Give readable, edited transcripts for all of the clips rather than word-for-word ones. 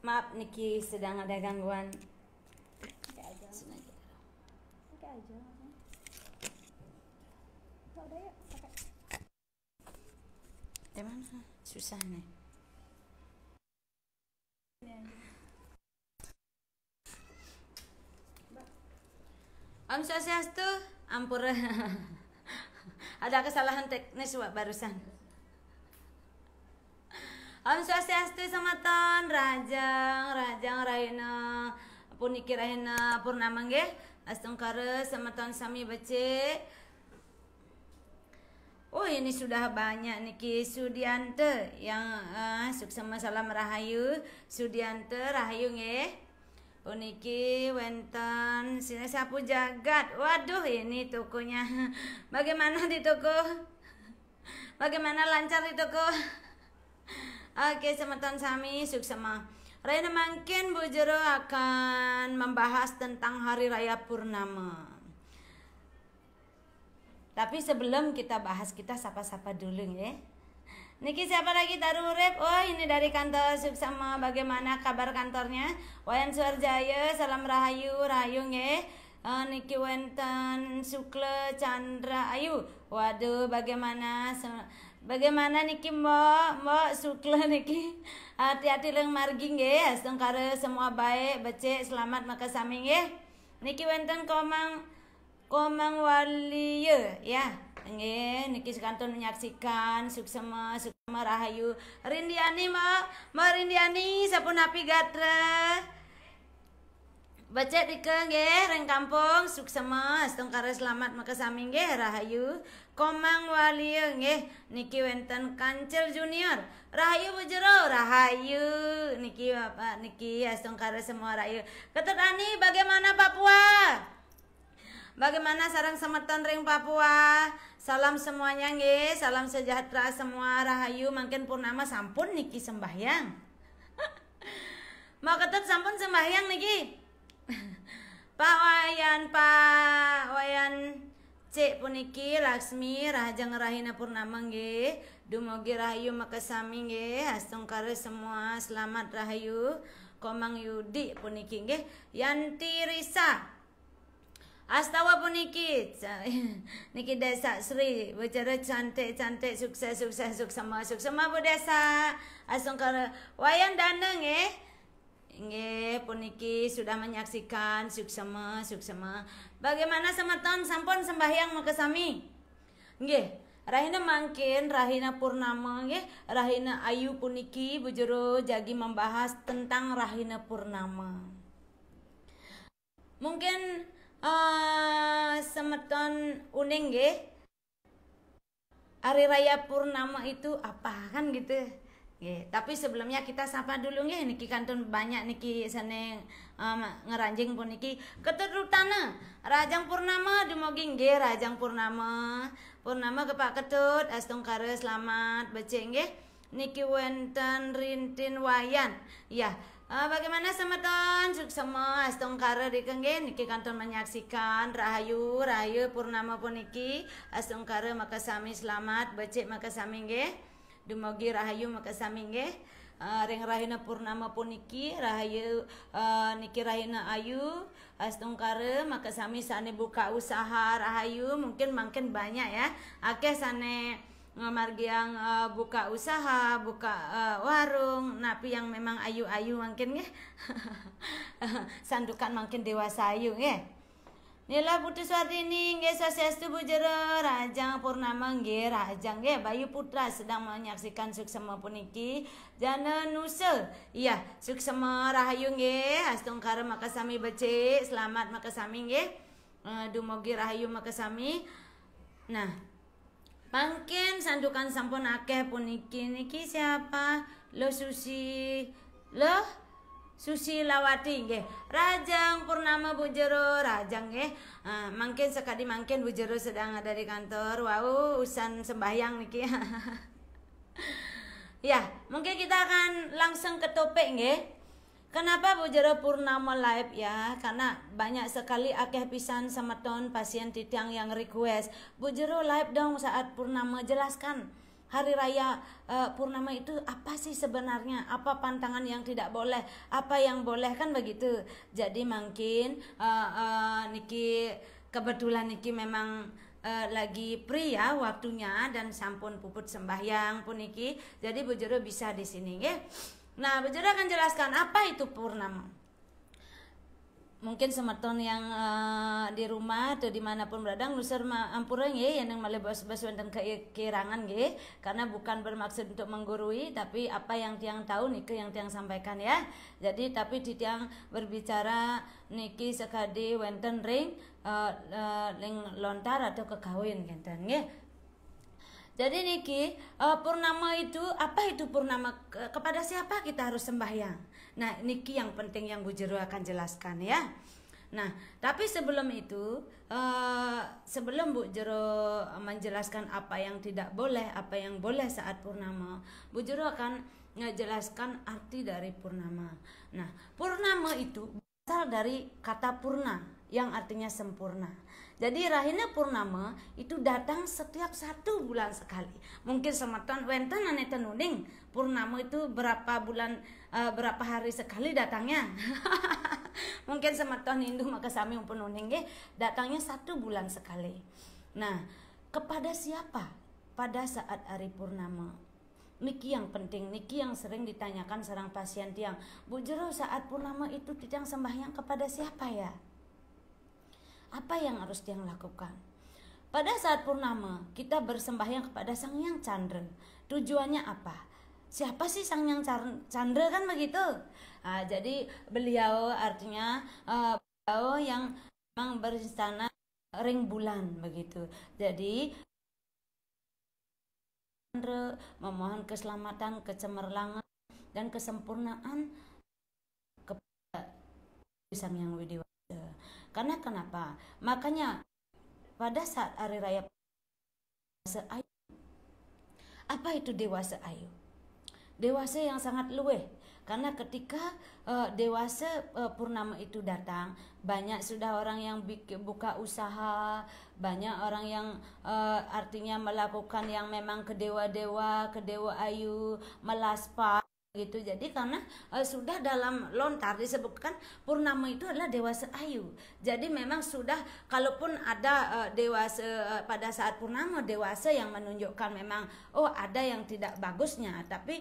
Maaf Niki sedang ada gangguan. Pakai aja. Sengaja. Pakai aja. Nggak udah ya, pakai. Mana? Susah nih. Ini aja. Om Swastiastu, ampura. Ada kesalahan teknis Wak barusan. Om Swastiastu Samaton, Rajang Rahina Puniki Rahina Purnama nggih. Astungkara Samaton sami becik. Oh ini sudah banyak Niki Sudiante yang suksema salam rahayu Sudiante rahayu nggih. Puniki wenten sini sapu jagat. Waduh ini tokonya. Bagaimana di toko? Bagaimana lancar di toko? Oke, semeton sami suksema. Raina mungkin Bu Jero akan membahas tentang Hari Raya Purnama. Tapi sebelum kita bahas, kita sapa-sapa dulu ya. Niki siapa lagi taruh rep? Oh ini dari kantor suksema. Bagaimana kabar kantornya? Wayan Suarjaya, salam rahayu ya. Niki wenten Sukle Chandra Ayu. Waduh bagaimana niki mbak Sukle niki hati-hati leng margi nggih astengkara semua baik becik selamat maka sami nggih niki wenten komang wali ya nggih niki sekantun menyaksikan suksema rahayu Rindiani mbak Rindiani sampun api gatra becik dike nggih reng kampung suksema astengkara selamat maka sami nggih rahayu Komang wali nggih niki wenten Kancil Junior rahayu Bu Jero rahayu niki Bapak niki astengkara semua rahayu Ketut Ani bagaimana Papua bagaimana sareng semeton ring Papua salam semuanya nggih salam sejahtera semua rahayu mangken purnama sampun niki sembahyang mau ketut sampun sembahyang niki Pak Wayan Cik puniki Laksmi Rahajang Rahina Purnama nggih dumugi rahayu makasami nggih astungkara semua selamat rahayu Komang Yudi puniki nggih Yanti Risa Astawa puniki niki Desa Sri bicara cantik sukses suksema Bu Desa astungkara Wayan Dana nggih nggih puniki sudah menyaksikan suksema bagaimana semeton sampun sembahyang makasami nggih rahina mangkin rahina purnama nggih rahina ayu puniki Bu Jero jagi membahas tentang rahina purnama mungkin semeton uning nggih hari raya purnama itu apa kan gitu. Oke, tapi sebelumnya kita sapa dulu nggih niki kantun banyak niki seneng ngeranjing pun niki keturutana Rajang Purnama dumugi nggih Rajang Purnama ke Pak Ketut astungkara selamat becik nggih niki wenten Rintin Wayan ya bagaimana semeton suksema astungkara dike nggih niki kantun menyaksikan rahayu Purnama pun niki astungkara makasami selamat becik makasami nggih dumugi rahayu makasami nggih ring rahina purnama puniki rahayu niki rahina ayu astungkara makasami sane buka usaha rahayu mungkin makin banyak ya akeh sane margiang buka usaha buka warung napi yang memang ayu-ayu mungkin nggih sandukan makin dewasa ayu nggih Nila Putri Suardini nggih Swastiastu Bu Jero Rajang Purnama nggih Rajang nggih Bayu Putra sedang menyaksikan suksema puniki Jana Nusa iya suksema rahayu nggih astungkara makasami becik selamat makasami nggih dumugi rahayu makasami nah mangkin sandukan sampun akeh puniki niki siapa Susilawati nggih Rajang Purnama Bu Jero Rajang nggih mungkin sekali mungkin Bu Jero sedang ada di kantor wow usan sembahyang niki ya mungkin kita akan langsung ke topik nggih kenapa Bu Jero Purnama live ya karena banyak sekali akeh pisan semeton pasien titiang yang request Bu Jero live dong saat Purnama jelaskan hari raya purnama itu apa sih sebenarnya, apa pantangan yang tidak boleh, apa yang boleh, kan begitu. Jadi mungkin niki kebetulan niki memang lagi free ya waktunya dan sampun puput sembahyang pun niki, jadi Bu Jero bisa di sini nggih. Nah, Bu Jero akan jelaskan apa itu purnama. Mungkin semeton yang di rumah atau dimanapun berada ngusir ampura nggih yang malih bos wonten kekirangan nggih, karena bukan bermaksud untuk menggurui, tapi apa yang tiang tahu niki yang tiang sampaikan ya. Jadi tapi di tiang berbicara niki sekadi wonten ring lontar atau kekawin ngenten nggih. Jadi niki purnama itu, apa itu purnama, kepada siapa kita harus sembahyang. Nah niki yang penting yang Bu Jero akan jelaskan ya. Nah tapi sebelum itu, sebelum Bu Jero menjelaskan apa yang tidak boleh, apa yang boleh saat purnama, Bu Jero akan menjelaskan arti dari purnama. Nah purnama itu berasal dari kata purna yang artinya sempurna. Jadi rahina purnama itu datang setiap 1 bulan sekali. Mungkin semeton wenten ane tenuding purnama itu berapa bulan, berapa hari sekali datangnya. Mungkin semeton Hindu maka sami umpun uning datangnya 1 bulan sekali. Nah kepada siapa pada saat hari purnama? Niki yang penting, niki yang sering ditanyakan sareng pasien tiang. Bu Jero saat purnama itu tiang sembahyang kepada siapa ya? Apa yang harus tiang lakukan? Pada saat purnama kita bersembahyang kepada Sang Hyang Chandra. Tujuannya apa? Siapa sih Sang Hyang Chandra, kan begitu? Nah, jadi beliau artinya beliau yang memang beristana ring bulan begitu. Jadi memohon keselamatan, kecemerlangan dan kesempurnaan kepada Sang Hyang Widiwasa. Karena kenapa? Makanya pada saat hari raya dewasa ayu, apa itu dewasa ayu? Dewasa yang sangat luweh. Karena ketika dewasa purnama itu datang, banyak sudah orang yang buka usaha, banyak orang yang artinya melakukan yang memang ke dewa-dewa, ke dewa ayu, melaspa gitu. Jadi karena sudah dalam lontar disebutkan purnama itu adalah dewasa ayu. Jadi memang sudah, kalaupun ada dewasa pada saat purnama dewasa yang menunjukkan memang ada yang tidak bagusnya, tapi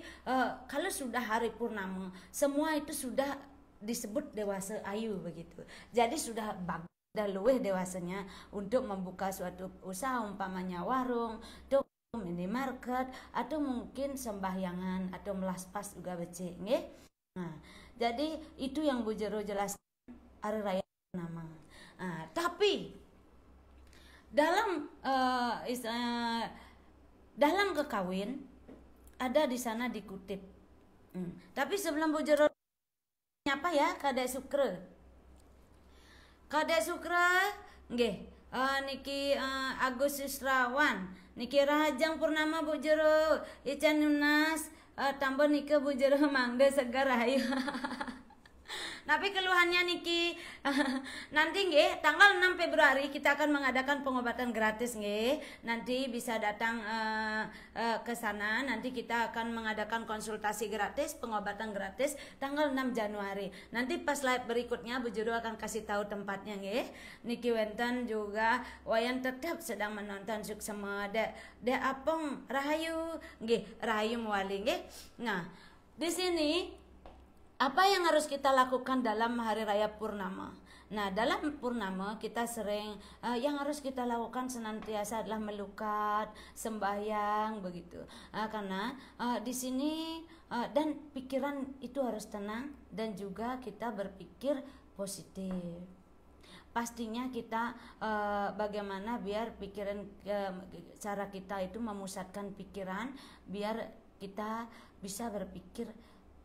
kalau sudah hari purnama semua itu sudah disebut dewasa ayu begitu. Jadi sudah bagus, sudah luweh dewasanya untuk membuka suatu usaha, umpamanya warung, minimarket, atau mungkin sembahyangan atau melaspas juga becek nggih. Nah, jadi itu yang Bu Jero jelaskan hari raya purnama. Nah, tapi dalam dalam kekawin ada di sana dikutip. Tapi sebelum Bu Jero apa ya, Kadek Sukra. Kadek Sukra nggih, niki Agus Susrawan. Niki Rahajang Purnama Bu Jero, Ican Nunas, tambah niki Bu Jero mangga segar ayu. Tapi keluhannya niki nanti nggih tanggal 6 Februari kita akan mengadakan pengobatan gratis nggih. Nanti bisa datang ke sana. Nanti kita akan mengadakan konsultasi gratis, pengobatan gratis tanggal 6 Januari. Nanti pas live berikutnya Bu Jero akan kasih tahu tempatnya nggih. Niki wenten juga wayan tetap sedang menonton suksema Dek Apong Rahayu nggih, Rahayu Muali nggih. Nah, di sini apa yang harus kita lakukan dalam hari raya purnama? Nah, dalam purnama kita sering yang harus kita lakukan senantiasa adalah melukat, sembahyang begitu. Karena di sini dan pikiran itu harus tenang dan juga kita berpikir positif. Pastinya kita bagaimana biar pikiran cara kita itu memusatkan pikiran biar kita bisa berpikir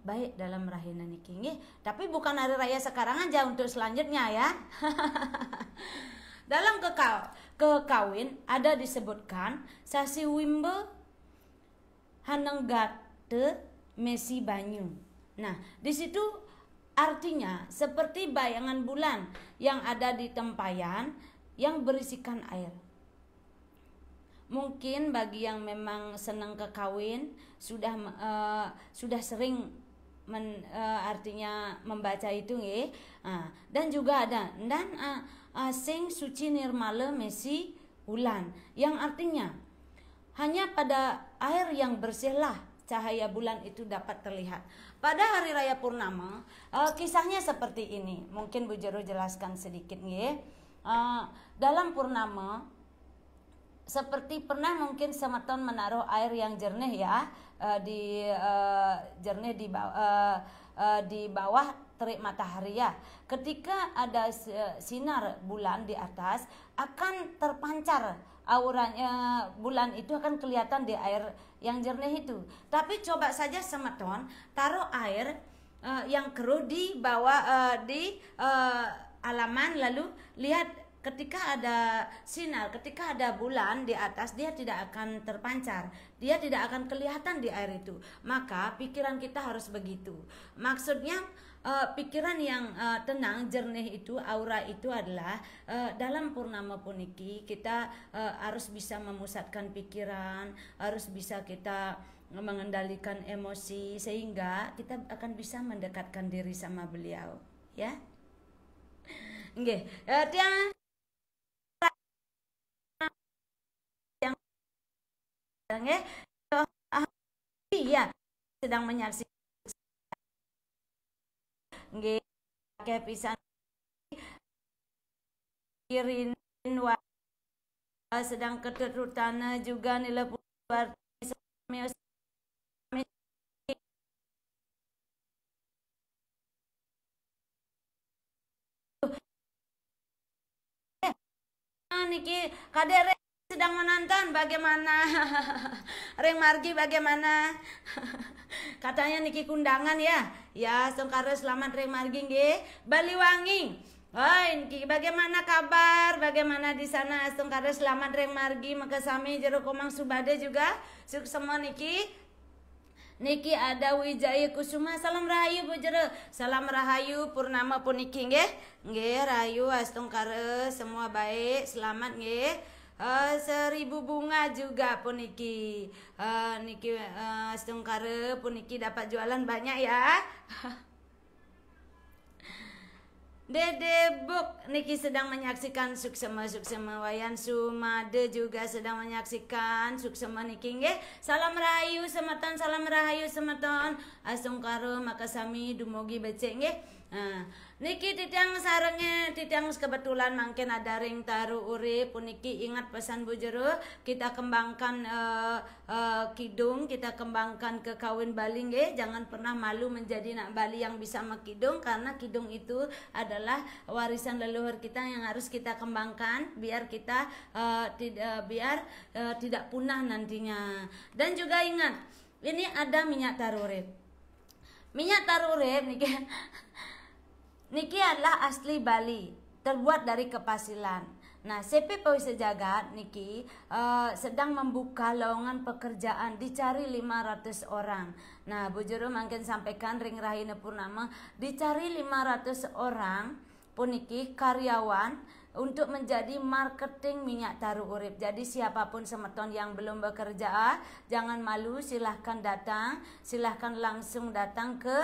baik dalam rahina niki nggih. Tapi bukan hari raya sekarang aja, untuk selanjutnya ya. Dalam kekawin ada disebutkan sasi wimbe hanenggate mesi banyu. Nah, di situ artinya seperti bayangan bulan yang ada di tempayan yang berisikan air. mungkin bagi yang memang senang ke kawin sudah sering artinya membaca itu nggih. Dan juga ada dan sing suci nirmala mesi bulan, yang artinya hanya pada air yang bersihlah cahaya bulan itu dapat terlihat. Pada hari raya purnama, kisahnya seperti ini. Mungkin Bu Jero jelaskan sedikit nggih. Dalam purnama, seperti pernah mungkin semeton menaruh air yang jernih ya, jernih di bawah terik matahari ya. Ketika ada sinar bulan di atas, akan terpancar auranya, bulan itu akan kelihatan di air yang jernih itu. Tapi coba saja semeton taruh air yang keruh di bawah di halaman, lalu lihat ketika ada sinar, ketika ada bulan di atas, dia tidak akan terpancar, dia tidak akan kelihatan di air itu. Maka pikiran kita harus begitu. Maksudnya pikiran yang tenang, jernih itu, aura itu adalah dalam purnama puniki kita harus bisa memusatkan pikiran, harus bisa kita mengendalikan emosi, sehingga kita akan bisa mendekatkan diri sama beliau, ya. Nggih, yang iya sedang menyaksikan nggih pakai pisan kirin sedang keterutana juga nilai buat niki kadere sedang menonton bagaimana Reng Margi bagaimana katanya niki kundangan ya sungkara selamat Reng Margi nggih Baliwangi. Niki bagaimana kabar, bagaimana di sana sungkara selamat Reng Margi makasami jero komang subade juga semua niki ada Wijaya Kusuma, salam rahayu Bu Jero, salam rahayu purnama puniki nggih rahayu astungkara semua baik selamat nggih. 1000 bunga juga puniki niki astungkara puniki dapat jualan banyak ya. Dede Buk niki sedang menyaksikan suksema wayan Sumade juga sedang menyaksikan suksema niki nggih. Salam rahayu semeton asungkaro makasami dumugi becek nggih. Niki titiang sarenge titiang kebetulan mungkin ada ring taru urip puniki ingat pesan Bu Jero, kita kembangkan kidung, kita kembangkan ke kawin Bali nggih. Jangan pernah malu menjadi nak Bali yang bisa makidung, karena kidung itu adalah warisan leluhur kita yang harus kita kembangkan biar kita tidak punah nantinya. Dan juga ingat, ini ada minyak tarurip. Minyak tarurip niki adalah asli Bali, terbuat dari kepasilan. Nah, CP Pawisa Jagat niki sedang membuka lowongan pekerjaan, dicari 500 orang. Nah, Bu Jero mungkin sampaikan ring rahina purnama, dicari 500 orang puniki karyawan untuk menjadi marketing minyak taru urip. Jadi siapapun semeton yang belum bekerja, jangan malu, silahkan datang, silahkan langsung datang ke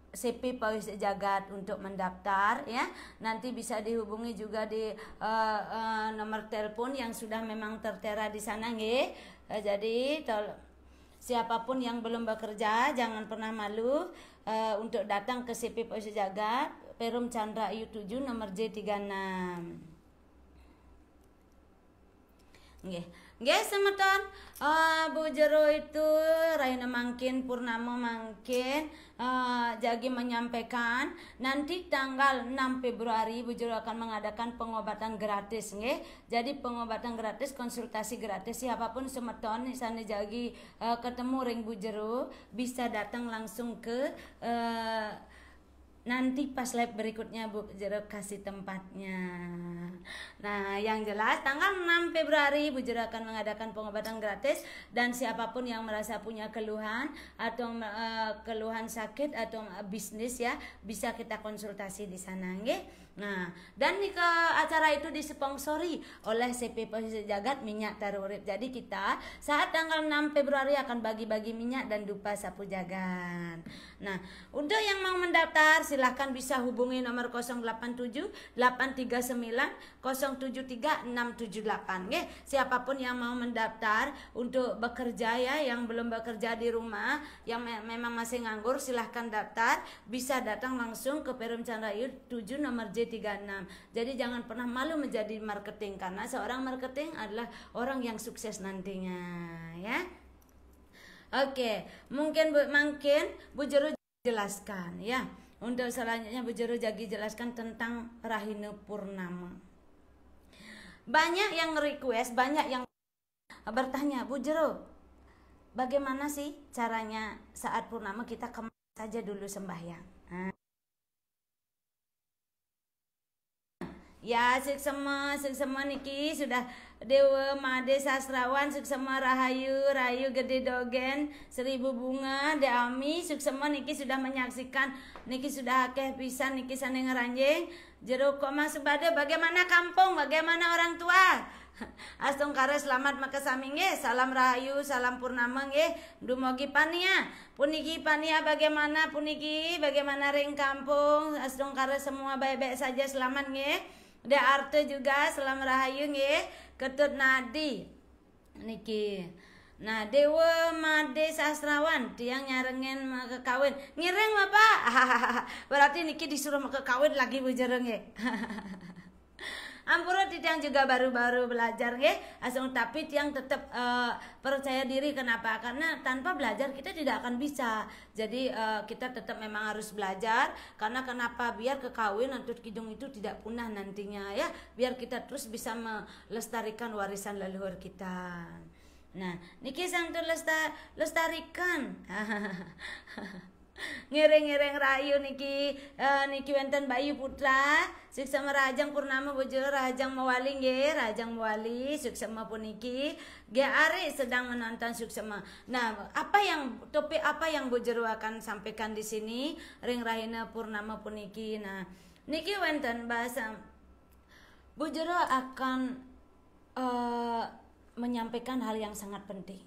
CP Pawisa Jagat untuk mendaftar ya. Nanti bisa dihubungi juga di nomor telepon yang sudah memang tertera di sana nggih. Jadi siapapun yang belum bekerja jangan pernah malu untuk datang ke CP Pawisa Jagat, Perum Chandra Ayu 7 nomor J36. Nggih. Nggih semeton, Bu Jero itu Raina mangkin purnama mangkin jagi menyampaikan nanti tanggal 6 Februari Bu Jero akan mengadakan pengobatan gratis nggih. Jadi pengobatan gratis, konsultasi gratis, siapapun semeton sana jagi ketemu ring Bu Jero bisa datang langsung ke nanti pas live berikutnya Bu Jero kasih tempatnya. Nah, yang jelas tanggal 6 Februari Bu Jero akan mengadakan pengobatan gratis, dan siapapun yang merasa punya keluhan atau keluhan sakit atau bisnis ya, bisa kita konsultasi di sana nggih. Nah, dan ke acara itu disponsori oleh CP Pesisir Jagat Minyak Tarurip. Jadi kita saat tanggal 6 Februari akan bagi-bagi minyak dan dupa sapu jagat. Nah, untuk yang mau mendaftar silahkan bisa hubungi nomor 087 839 073 678 nggih. Siapapun yang mau mendaftar untuk bekerja ya, yang belum bekerja di rumah, yang memang masih nganggur, silahkan daftar. Bisa datang langsung ke Perum Candrayu 7 nomor J36. Jadi jangan pernah malu menjadi marketing, karena seorang marketing adalah orang yang sukses nantinya ya. Oke, mungkin Bu Jero jelaskan ya. Untuk selanjutnya Bu Jero jadi jelaskan tentang Rahina Purnama. Banyak yang request, banyak yang bertanya, Bu Jero, bagaimana sih caranya saat purnama kita kemana saja dulu sembahyang? Ya, seksama niki sudah Dewa Made Sastrawan, seksama Rayu Gede Dogen, 1000 bunga Deami, seksama niki sudah menyaksikan, niki sudah akeh pisan niki sane ngeranjing. Jero kok masuk bade, bagaimana kampung, bagaimana orang tua? Astung kare selamat maka sami nggih, salam rahayu, salam purnama nggih. Dumugi pania. Puniki pania bagaimana puniki, bagaimana ring kampung? Astung kare semua baik-baik saja, selamat nggih. Da arte juga salam rahayu nggih. Ketut nadi niki. Nah, Dewa Made Sastrawan tiang nyarengin ke kawin. Ngireng Bapak. Berarti niki disuruh ke kawin lagi Bu Jero nggih. Ampura tiang juga baru-baru belajar nggih, asung tapi tiang tetap percaya diri. Kenapa? Karena tanpa belajar kita tidak akan bisa. Jadi kita tetap memang harus belajar. Karena kenapa? Biar kekawin untuk kidung itu tidak punah nantinya ya. Biar kita terus bisa melestarikan warisan leluhur kita. Nah, niki sang lestarikan. Ngereng-ngereng rayu niki wonten Bayu Putra suksema Rajang Purnama Bu Jero, Rajang Mawali nggih, Rajang Mawali suksema puniki ge are sedang menonton suksema. Nah, topik apa yang Bu Jero akan sampaikan di sini ring Rahina Purnama puniki. Nah, niki wonten bahasa Bu Jero akan menyampaikan hal yang sangat penting.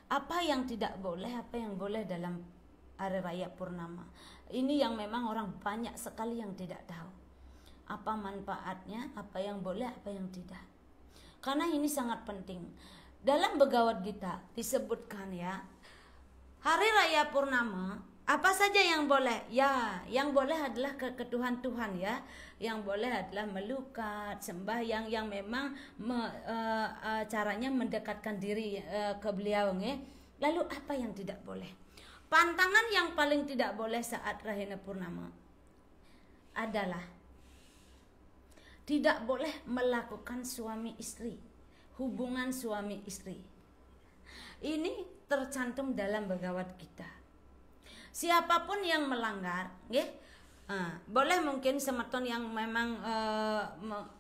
Apa yang tidak boleh, apa yang boleh dalam Hari Raya Purnama. Ini yang memang orang banyak sekali yang tidak tahu. Apa manfaatnya, apa yang boleh, apa yang tidak. Karena ini sangat penting. Dalam Bhagavad Gita disebutkan ya, Hari Raya Purnama, apa saja yang boleh? Ya, yang boleh adalah ke Tuhan ya. Yang boleh adalah melukat, sembahyang yang memang caranya mendekatkan diri ke beliau ya. Lalu apa yang tidak boleh? Pantangan yang paling tidak boleh saat Rahina Purnama adalah tidak boleh melakukan suami istri, hubungan suami istri. Ini tercantum dalam Bhagavad Gita. Siapapun yang melanggar, boleh mungkin semeton yang memang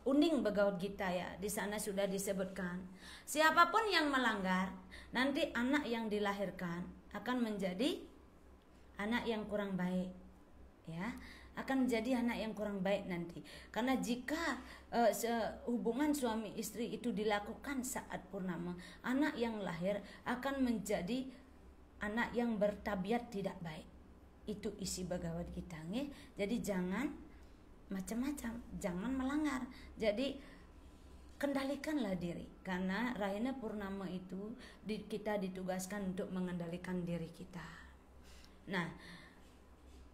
uning Bhagavad Gita ya, di sana sudah disebutkan. Siapapun yang melanggar, nanti anak yang dilahirkan akan menjadi anak yang kurang baik ya, akan menjadi anak yang kurang baik nanti. Karena jika hubungan suami istri itu dilakukan saat purnama, anak yang lahir akan menjadi anak yang bertabiat tidak baik. Itu isi Bhagavad Gita nggih. Jadi jangan macam-macam, jangan melanggar. Jadi kendalikanlah diri, karena Rahina Purnama itu kita ditugaskan untuk mengendalikan diri kita. Nah,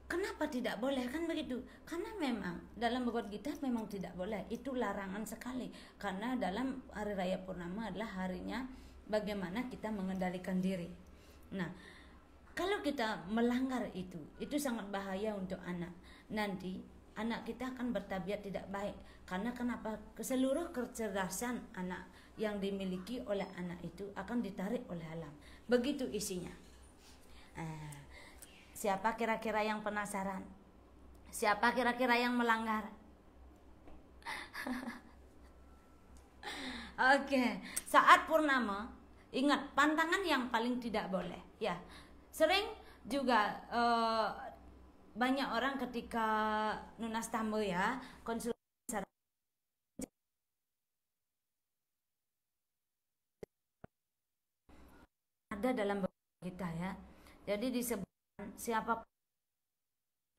kenapa tidak boleh kan begitu? Karena memang dalam Bhagavad Gita memang tidak boleh, itu larangan sekali. Karena dalam Hari Raya Purnama adalah harinya bagaimana kita mengendalikan diri. Nah, kalau kita melanggar itu sangat bahaya untuk anak. Nanti anak kita akan bertabiat tidak baik. Karena kenapa? Seluruh kecerdasan anak yang dimiliki oleh anak itu akan ditarik oleh alam. Begitu isinya. Siapa kira-kira yang penasaran? Siapa kira-kira yang melanggar? Oke, saat purnama, ingat pantangan yang paling tidak boleh. Ya, sering juga banyak orang ketika nunas tambo ya konsul ada dalam kita ya. Jadi disebutkan siapa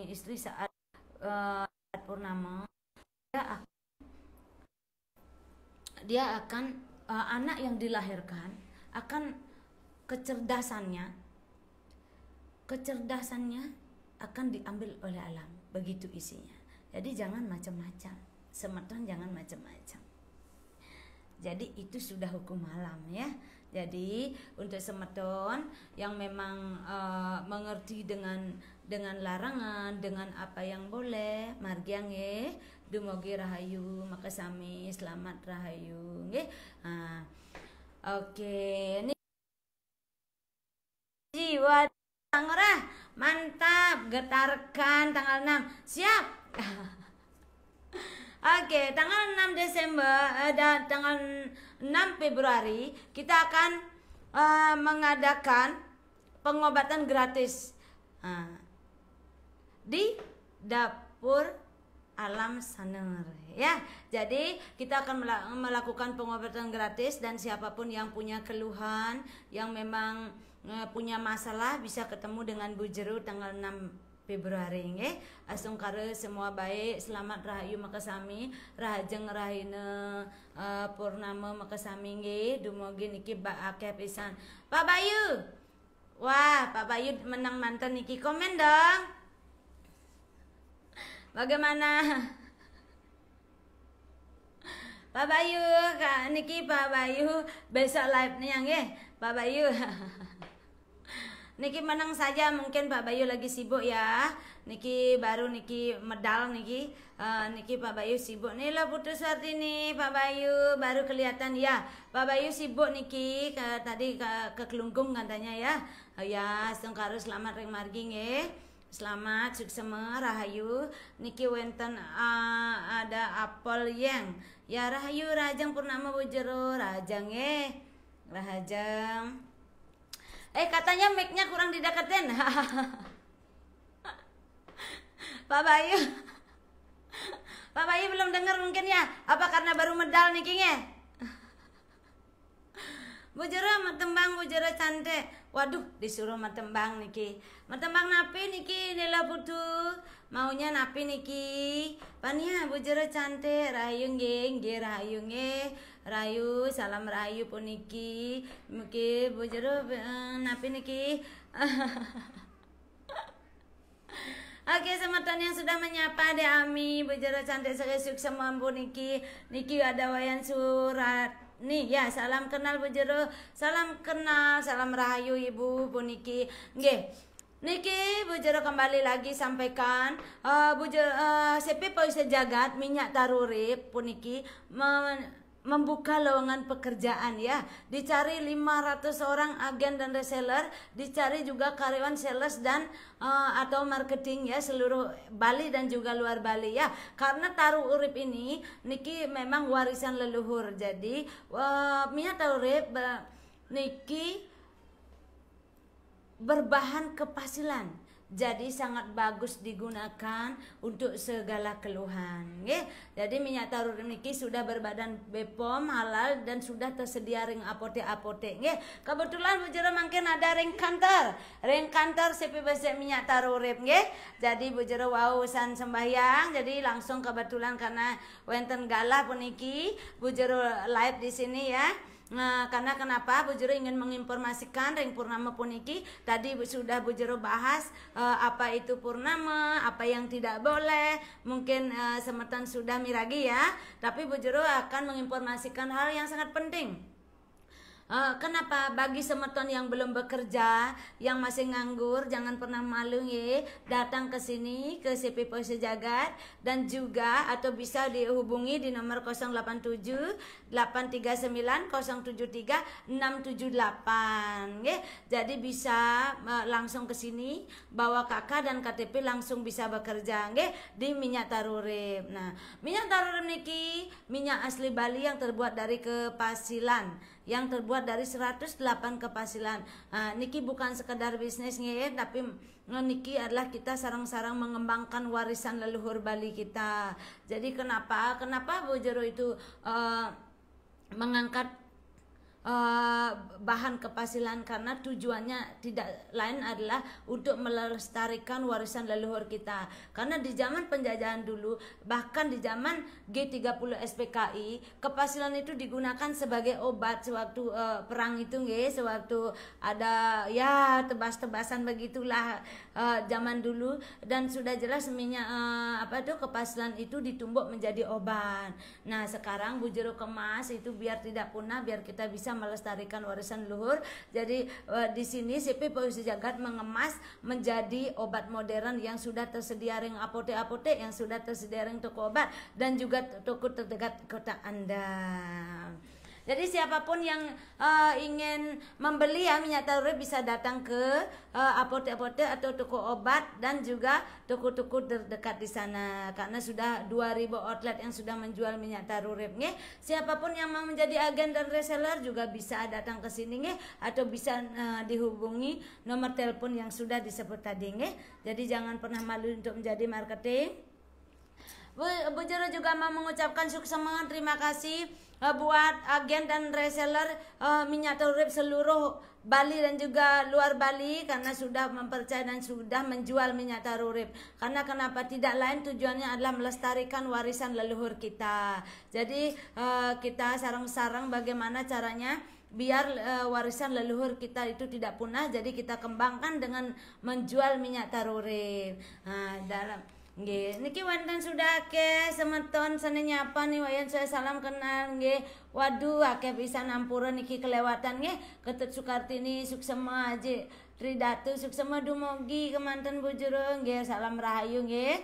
istri saat purnama dia akan anak yang dilahirkan akan kecerdasannya akan diambil oleh alam, begitu isinya. Jadi jangan macam-macam, semeton jangan macam-macam. Jadi itu sudah hukum alam ya. Jadi untuk semeton yang memang mengerti dengan larangan, dengan apa yang boleh, margiang nggih, dumugi rahayu, maka sami selamat rahayu nggih. Oke, ini jiwa tangerah, mantap, getarkan tanggal 6. Siap. Oke, tanggal 6 Desember dan tanggal 6 Februari kita akan mengadakan pengobatan gratis di dapur alam saner ya. Jadi kita akan melakukan pengobatan gratis dan siapapun yang punya keluhan, yang memang punya masalah bisa ketemu dengan Bu Jero tanggal 6 Februari nggih. Asungkara semua baik, selamat rahayu makasami, rahajeng rahina purnama makasami nggih. Dumugi niki bak akeh pisan. Pak Bayu. Wah, Pak Bayu menang mantan niki, komen dong. Bagaimana? Pak Bayu, Kak niki Pak Bayu besok live nih nggih. Pak Bayu. Niki menang saja, mungkin Pak Bayu lagi sibuk ya. Niki baru niki medal niki. Niki Pak Bayu sibuk nih lah putus ini Pak Bayu baru kelihatan ya. Pak Bayu sibuk niki tadi ke Kelungkung katanya ya. Ya, sengkaru selamat ring margi nggih. Selamat suksema rahayu. Niki wenten ada apel yang ya rahayu rajang purnama Bu Jero rajang nggih. Rahajang. Katanya mic-nya kurang dideketin. Pak Bayu. Pak Bayu belum dengar mungkin ya. Apa karena baru medal niki nge? Bu Jero matembang Bu Jero cantik. Waduh, disuruh matembang niki. Matembang napi niki nila putu. Maunya napi niki. Pania Bu Jero cantik. Rahayu nggih, rahayu nggih. Rayu, salam rayu puniki. Mugi Bu Jero napi niki. Oke, semeton yang sudah menyapa De Ami, Bu Jero cantik sekali sukses puniki. Niki ada wayan surat. Nih ya, salam kenal Bu Jero. Salam kenal, salam rahayu Ibu puniki. Nggih. Niki Bu Jero kembali lagi sampaikan Bu Jero CP Poise Jagat minyak tarurip puniki membuka lowongan pekerjaan ya. Dicari 500 orang agen dan reseller, dicari juga karyawan sales dan atau marketing ya seluruh Bali dan juga luar Bali ya. Karena taruh urip ini niki memang warisan leluhur. Jadi minyak taruh urip niki berbahan kepasilan. Jadi sangat bagus digunakan untuk segala keluhan. Nggih. Jadi minyak taruh niki sudah berbadan BPOM halal dan sudah tersedia ring apotek-apotek. Nggih. Kebetulan Bu Jero mungkin ada ring kantor. Ring kantor CPBC minyak taruh rip nggih. Jadi Bu Jero wausan sembahyang. Jadi langsung kebetulan karena wenten galah puniki Bu Jero live di sini ya. Nah, karena kenapa Bu Jero ingin menginformasikan ring purnama puniki tadi sudah Bu Jero bahas apa itu purnama, apa yang tidak boleh. Mungkin semeton sudah miragi ya, tapi Bu Jero akan menginformasikan hal yang sangat penting. Kenapa? Bagi semeton yang belum bekerja, yang masih nganggur, jangan pernah malu ya, datang ke sini ke CP Pos Sejagat, dan juga atau bisa dihubungi di nomor 087 839 073 678 ya. Jadi bisa langsung ke sini bawa kakak dan KTP, langsung bisa bekerja ya di Minyak Tarurip. Nah, Minyak Tarurip niki minyak asli Bali yang terbuat dari kepasilan, yang terbuat dari 108 kepasilan. Nah, niki bukan sekedar bisnis ya, tapi niki adalah kita sarang-sarang mengembangkan warisan leluhur Bali kita. Jadi kenapa Bu Jero itu mengangkat bahan kepasilan, karena tujuannya tidak lain adalah untuk melestarikan warisan leluhur kita. Karena di zaman penjajahan dulu, bahkan di zaman G30 SPKI, kepasilan itu digunakan sebagai obat sewaktu perang itu nggih, sewaktu ada ya tebas-tebasan begitulah zaman dulu, dan sudah jelas minyak kepasilan itu ditumbuk menjadi obat. Nah, sekarang Bu Jero kemas itu biar tidak punah, biar kita bisa melestarikan warisan leluhur. Jadi di sini CP Pos Sejagat mengemas menjadi obat modern yang sudah tersedia ring apotek-apotek, yang sudah tersedia ring toko obat, dan juga toko terdekat kota Anda. Jadi siapapun yang ingin membeli ya minyak Tarurip bisa datang ke apotek-apotek atau toko obat dan juga toko-toko terdekat di sana, karena sudah 2000 outlet yang sudah menjual minyak Tarurip nge. Siapapun yang mau menjadi agen dan reseller juga bisa datang ke sini nge, atau bisa dihubungi nomor telepon yang sudah disebut tadi nge. Jadi jangan pernah malu untuk menjadi marketing. Bu Jero juga mau mengucapkan sukses, terima kasih buat agen dan reseller minyak Tarurip seluruh Bali dan juga luar Bali, karena sudah mempercayai dan sudah menjual minyak Tarurip. Karena kenapa? Tidak lain tujuannya adalah melestarikan warisan leluhur kita. Jadi kita sarang-sarang bagaimana caranya biar warisan leluhur kita itu tidak punah. Jadi kita kembangkan dengan menjual minyak Tarurip. Nah, dalam nggih, niki wonten sudah akeh semeton sane nyapa nih wayan saya salam kenal nggih. Waduh akeh bisa nampura niki kelewatan nggih. Ketut Sukartini, Suksema Haji Tridatu, Suksema dumugi kemanten Bu Jero nggih. Salam rahayu nggih.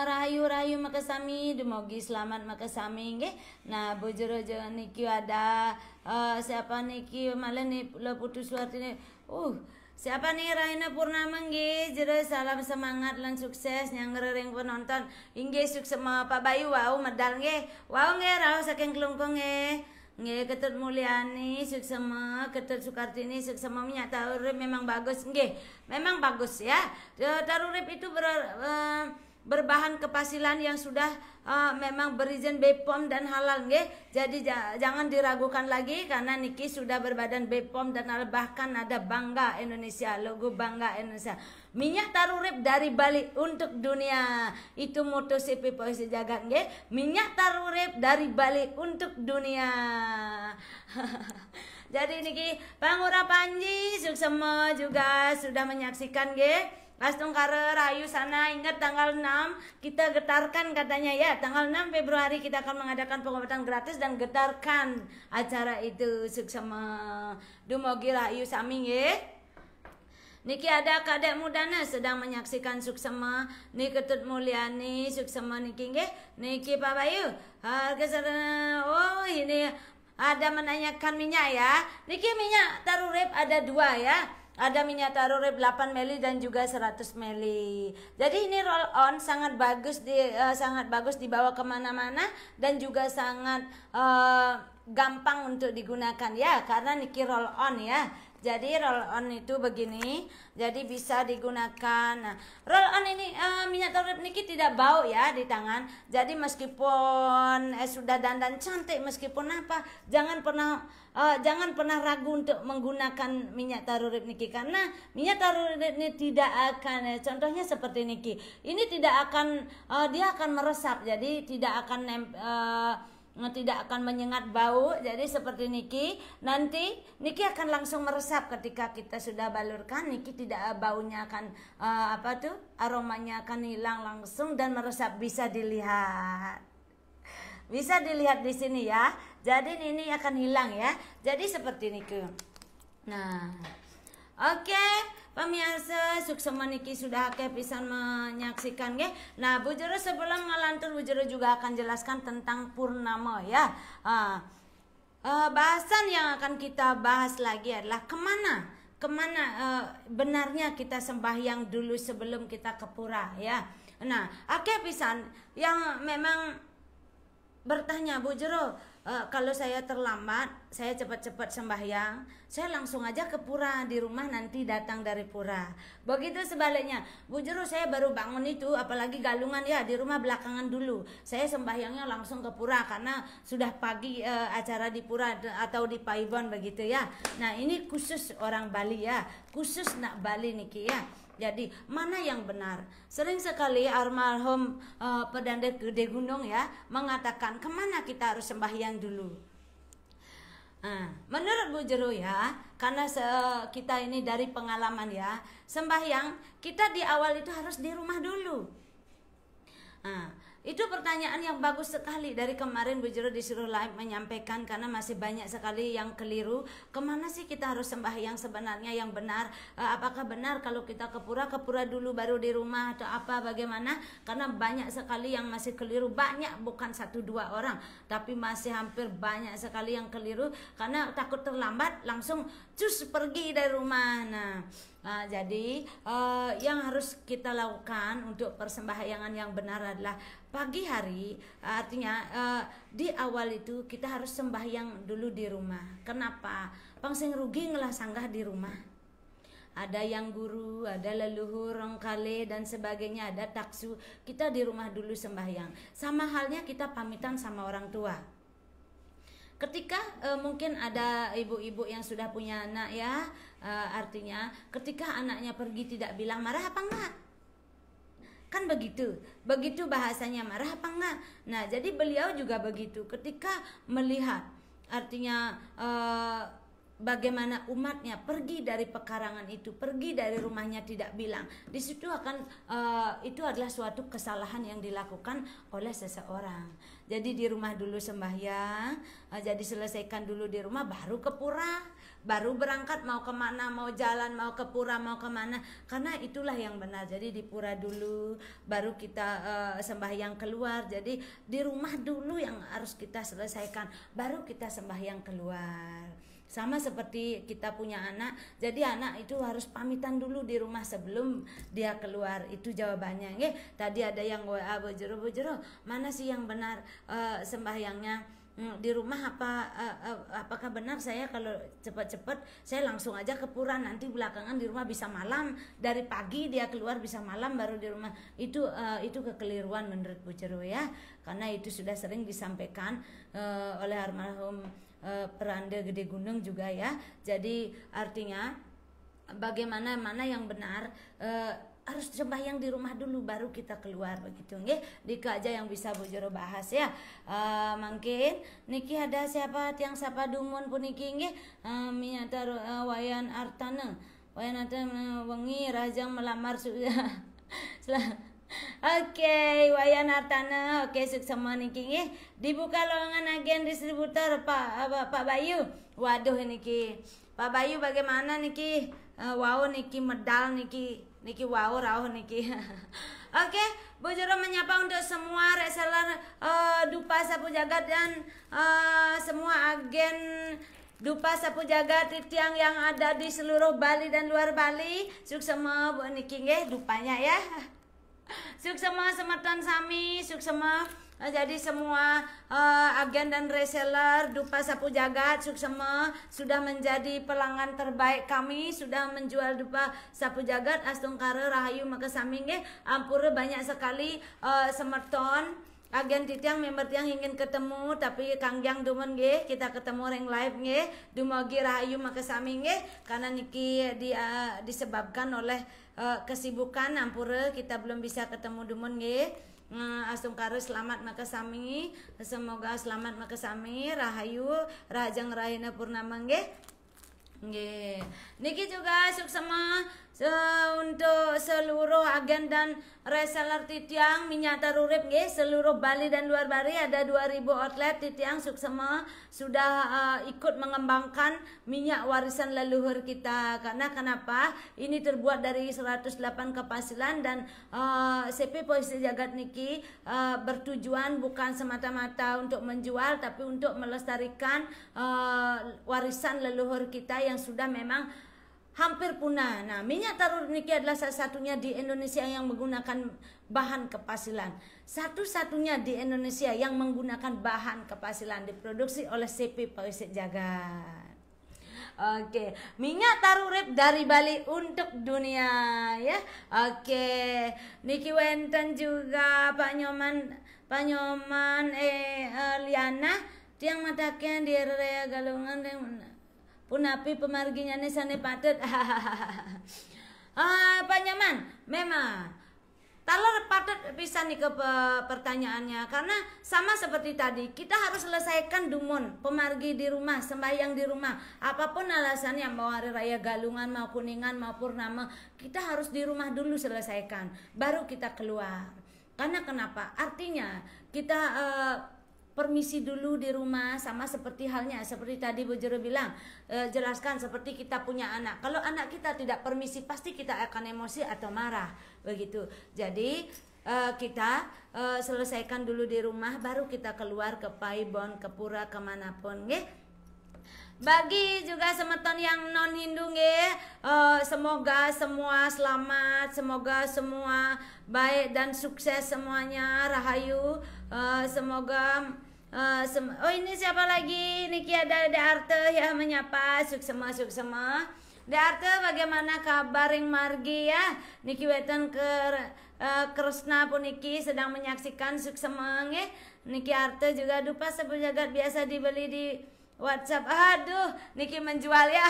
Rahayu makasami, dumugi selamat makasami nggih. Nah, Bu Jero niki ada siapa niki malah nih Putu Sukartini. Siapa nih Raina Purnama nggih, Jero salam semangat lan sukses nyanggerering penonton. Inggih sukses sama Pak Bayu wau medal nggih. Wau nggih raos saking Klungkung nggih. Nggih Ketut Mulyani sukses sama Ketut Sukartini sukses sama minyak Tarurip memang bagus nggih. Memang bagus ya. Tarurip itu berbahan kepasilan yang sudah memang berizin BPOM dan halal nggih. Jadi jangan diragukan lagi, karena niki sudah berbadan BPOM dan halal, bahkan ada Bangga Indonesia, logo Bangga Indonesia. Minyak Tarurip dari Bali untuk dunia. Itu moto CP Pos Sejagat nggih. Minyak Tarurip dari Bali untuk dunia. Jadi niki Pangura Panji Suksema juga sudah menyaksikan nggih. Astung Kare Rayu sana, ingat tanggal 6 kita getarkan katanya ya. Tanggal 6 Februari kita akan mengadakan pengobatan gratis dan getarkan acara itu. Suksema dumugi Rayu sami nggih. Niki ada Kadek Mudana sedang menyaksikan Suksema. Niki Ketut Mulyani Suksema niki nggih. Niki Pak Bayu. Oh ini ada menanyakan minyak ya. Niki minyak Tarurip ada 2 ya. Ada minyak Tarurip 8 mili dan juga 100 mili. Jadi ini roll on sangat bagus dibawa kemana-mana dan juga sangat gampang untuk digunakan ya, karena niki roll on ya. Jadi roll on itu begini, jadi bisa digunakan. Nah, roll on ini minyak Tarurip niki tidak bau ya di tangan. Jadi meskipun sudah dandan cantik, meskipun apa, jangan pernah ragu untuk menggunakan minyak Tarurip niki, karena minyak Tarurip ini tidak akan contohnya seperti niki. Ini tidak akan dia akan meresap, jadi tidak akan menyengat bau. Jadi seperti niki, nanti niki akan langsung meresap ketika kita sudah balurkan. Niki tidak baunya akan aromanya akan hilang langsung dan meresap. Bisa dilihat di sini ya. Jadi ini akan hilang ya. Jadi seperti niku. Nah, oke, pemirsa suksema niki sudah pisan menyaksikan nggih. Nah, Bu Jero sebelum ngalantur Bu Jero juga akan jelaskan tentang purnama ya. Bahasan yang akan kita bahas lagi adalah kemana benarnya kita sembahyang dulu sebelum kita ke pura ya. Nah, pisan yang memang bertanya, Bu Jero, kalau saya terlambat, saya cepat-cepat sembahyang, saya langsung aja ke pura, di rumah nanti datang dari pura. Begitu sebaliknya, Bu Jero, saya baru bangun itu, apalagi galungan ya, di rumah belakangan dulu. Saya sembahyangnya langsung ke pura karena sudah pagi acara di pura atau di Paibon begitu ya. Nah, ini khusus orang Bali ya, khusus nak Bali niki ya. Jadi mana yang benar? Sering sekali almarhum Pedandet Gede Gunung ya mengatakan kemana kita harus sembahyang dulu. Menurut Bu Jero ya, karena kita ini dari pengalaman ya, sembahyang kita di awal itu harus di rumah dulu. Itu pertanyaan yang bagus sekali. Dari kemarin Bu Jero disuruh live menyampaikan karena masih banyak sekali yang keliru. Kemana sih kita harus sembahyang sebenarnya yang benar? Apakah benar kalau kita ke pura dulu baru di rumah atau apa bagaimana? Karena banyak sekali yang masih keliru. Banyak, bukan 1-2 orang, tapi masih hampir banyak sekali yang keliru karena takut terlambat langsung cus pergi dari rumah. Jadi yang harus kita lakukan untuk persembahyangan yang benar adalah pagi hari, artinya di awal itu kita harus sembahyang dulu di rumah. Kenapa? Pangsing rugi ngelah sanggah di rumah. Ada yang guru, ada leluhur, rongkale dan sebagainya, ada taksu. Kita di rumah dulu sembahyang. Sama halnya kita pamitan sama orang tua. Ketika mungkin ada ibu-ibu yang sudah punya anak ya, artinya ketika anaknya pergi tidak bilang marah apa enggak? Kan begitu bahasanya, marah apa enggak? Nah, jadi beliau juga begitu. Ketika melihat artinya bagaimana umatnya pergi dari pekarangan itu, pergi dari rumahnya tidak bilang, di situ akan itu adalah suatu kesalahan yang dilakukan oleh seseorang. Jadi di rumah dulu sembahyang, jadi selesaikan dulu di rumah, baru ke pura, baru berangkat mau kemana, mau jalan, mau ke pura, mau kemana, karena itulah yang benar. Jadi di pura dulu, baru kita sembahyang keluar. Jadi di rumah dulu yang harus kita selesaikan, baru kita sembahyang keluar. Sama seperti kita punya anak, jadi anak itu harus pamitan dulu di rumah sebelum dia keluar. Itu jawabannya. Tadi ada yang WA Bu Jero, mana sih yang benar sembahyangnya di rumah? Apakah benar saya kalau cepat-cepat saya langsung aja ke pura, nanti belakangan di rumah bisa malam, dari pagi dia keluar bisa malam baru di rumah? Itu kekeliruan menurut Bu Jero ya, karena itu sudah sering disampaikan oleh almarhum Peranda Gede Gunung juga ya. Jadi artinya bagaimana mana yang benar, harus sembahyang di rumah dulu baru kita keluar begitu nggih. Dika aja yang bisa Bu Jero bahas ya. Mungkin niki ada siapa tiang sapa dumun puniki nggih, minyata wayan artana wengi rajang melamar sudah. Oke, wayan artana, oke suksema niki nggih. Dibuka lowongan agen distributor Pak Bayu. Waduh niki. Pak Bayu bagaimana niki? Wow niki medal niki wow rauh niki. Oke, Bu Jero menyapa untuk semua reseller Dupa Sapu Jagat dan semua agen Dupa Sapu Jagat tiang yang ada di seluruh Bali dan luar Bali. Suksema Bu niki nggih dupanya ya. Suksema semeton sami, suksema jadi semua agen dan reseller Dupa Sapu Jagat, suksema sudah menjadi pelanggan terbaik kami, sudah menjual Dupa Sapu Jagat Astungkara Rahayu Makasami nggih. Ampura banyak sekali semeton agen titiang member tiang ingin ketemu tapi Kangjang dumun nggih, kita ketemu ring live nggih, dumugi Rahayu Makasami nggih, karena niki disebabkan oleh kesibukan ampura kita belum bisa ketemu dumun nggih. Astungkara selamat makasami, semoga selamat makasami, Rahayu Rajang Rahina Purnama nggih. Niki juga suksema untuk seluruh agen dan reseller titiang minyak tarurip nggih seluruh Bali dan luar Bali ada 2000 outlet titiang suksema sudah ikut mengembangkan minyak warisan leluhur kita. Karena kenapa? Ini terbuat dari 108 kapasilan dan CP Puisi Jagat niki bertujuan bukan semata-mata untuk menjual tapi untuk melestarikan warisan leluhur kita yang sudah memang hampir punah. Nah, minyak tarur niki adalah salah satunya di Indonesia yang menggunakan bahan kepasilan. Satu-satunya di Indonesia yang menggunakan bahan kepasilan diproduksi oleh CP Puisi Jagat. Oke, minyak tarurip dari Bali untuk dunia ya. Oke, niki wenten juga Pak Nyoman Liana tiang mataken di area Galungan punapi pemarginya sane patet. Pak Nyaman, memang talor patet bisa nih ke pertanyaannya karena sama seperti tadi kita harus selesaikan dumun pemargi di rumah sembahyang di rumah apapun alasannya mau hari raya Galungan mau Kuningan mau Purnama kita harus di rumah dulu selesaikan baru kita keluar. Karena kenapa? Artinya kita permisi dulu di rumah sama seperti halnya seperti tadi Bu Jero bilang jelaskan seperti kita punya anak. Kalau anak kita tidak permisi pasti kita akan emosi atau marah begitu. Jadi kita selesaikan dulu di rumah baru kita keluar ke Paibon, ke pura kemanapun nggih. Bagi juga semeton yang non Hindu nggih, semoga semua selamat, semoga semua baik dan sukses semuanya, rahayu. Semoga oh ini siapa lagi? Niki ada Arte ya menyapa suksema. Arte bagaimana kabar yang margi ya? Niki wetan ke Krishna puniki sedang menyaksikan suksema nggih. Niki Arte juga dupa sapu jagat biasa dibeli di WhatsApp. Aduh, niki menjual ya.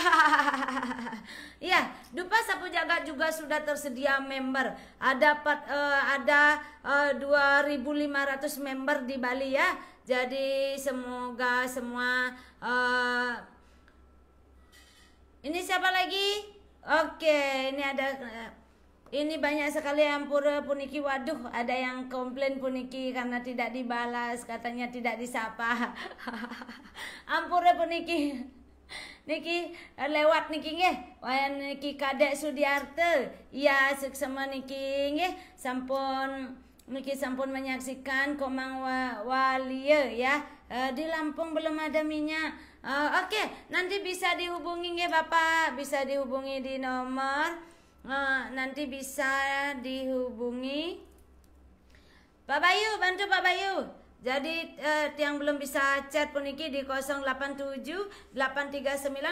Iya, dupa sapu jagat juga sudah tersedia member. Ada 2.500 member di Bali ya. Jadi semoga semua ini siapa lagi? Oke, ini ada ini banyak sekali ampura puniki. Waduh, ada yang komplain puniki karena tidak dibalas, katanya tidak disapa. Ampura puniki. Niki lewat niki nggih. Wayan niki Kadek Sudiarte. Iya, suksema niki nggih. Niki sampun menyaksikan Komang Walia ya. Di Lampung belum ada minyak. Oke, nanti bisa dihubungi nggih Bapak, bisa dihubungi di nomor nanti bisa dihubungi Pak Bayu, bantu Pak Bayu. Jadi yang belum bisa chat puniki di 087 839